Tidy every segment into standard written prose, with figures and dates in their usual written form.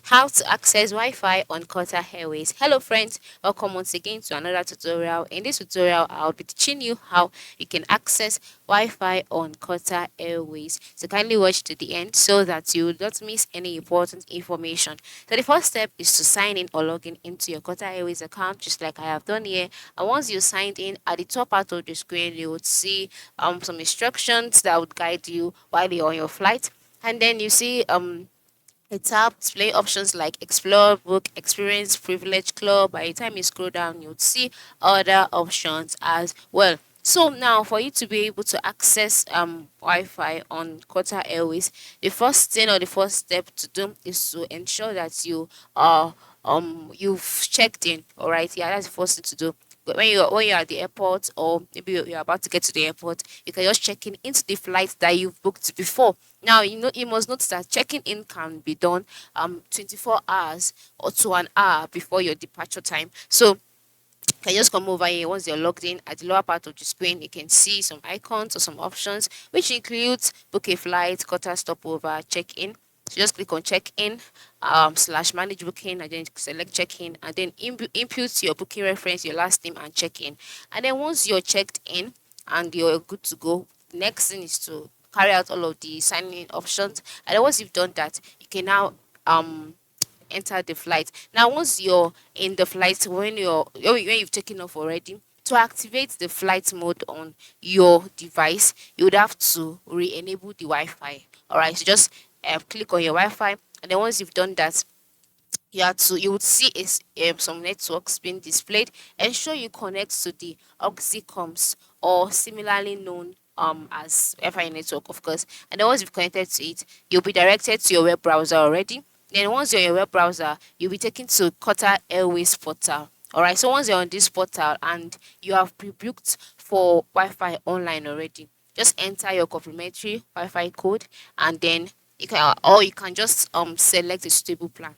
How to access Wi-Fi on Qatar Airways. Hello friends, welcome once again to another tutorial. In this tutorial, I'll be teaching you how you can access Wi-Fi on Qatar Airways. So kindly watch to the end so that you don't miss any important information. So the first step is to sign in or log in into your Qatar Airways account, just like I have done here. And once you signed in, at the top part of the screen, you would see some instructions that would guide you while you're on your flight. And then you see a tab display options like Explore, Book, Experience, Privilege Club. By the time you scroll down, you'll see other options as well. So now, for you to be able to access Wi-Fi on Qatar Airways, the first thing or the first step to do is to ensure that you've checked in. All right, yeah, that's the first thing to do. But when you're at the airport, or maybe you're about to get to the airport, you can just check in into the flight that you've booked before. Now you must notice that checking in can be done 24 hours or to an hour before your departure time. So you can just come over here. Once you're logged in, at the lower part of the screen you can see some icons or some options, which includes book a flight, Qatar stopover, check in. So just click on check in slash manage booking, and then select check in, and then input your booking reference, your last name, and check in. And then once you're checked in and you're good to go, next thing is to carry out all of the signing in options. And then once you've done that, you can now enter the flight. Now, once you're in the flight, when you've taken off already, to activate the flight mode on your device, you would have to re-enable the Wi-Fi. All right, so just click on your Wi-Fi, and then once you've done that, you would see is some networks being displayed. Ensure you connect to the Oxycoms, or similarly known as Wi-Fi network, of course. And then once you've connected to it, you'll be directed to your web browser already. Then once you're in your web browser, you'll be taken to Qatar Airways portal. All right, so once you're on this portal and you have pre-booked for Wi-Fi online already, just enter your complimentary Wi-Fi code, and then you can just select a suitable plan.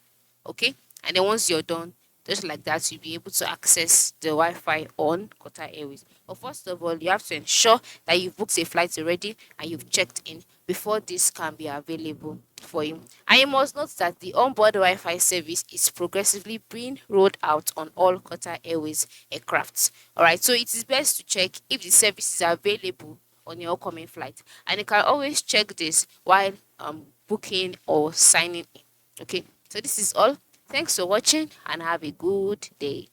Okay, and then once you're done, just like that, you'll be able to access the Wi-Fi on Qatar Airways. But first of all, you have to ensure that you've booked a flight already and you've checked in before this can be available for you. And you must note that the onboard Wi-Fi service is progressively being rolled out on all Qatar Airways aircrafts. All right, so it is best to check if the service is available on your upcoming flight, and you can always check this while booking or signing in. Okay, so this is all. Thanks for watching and have a good day.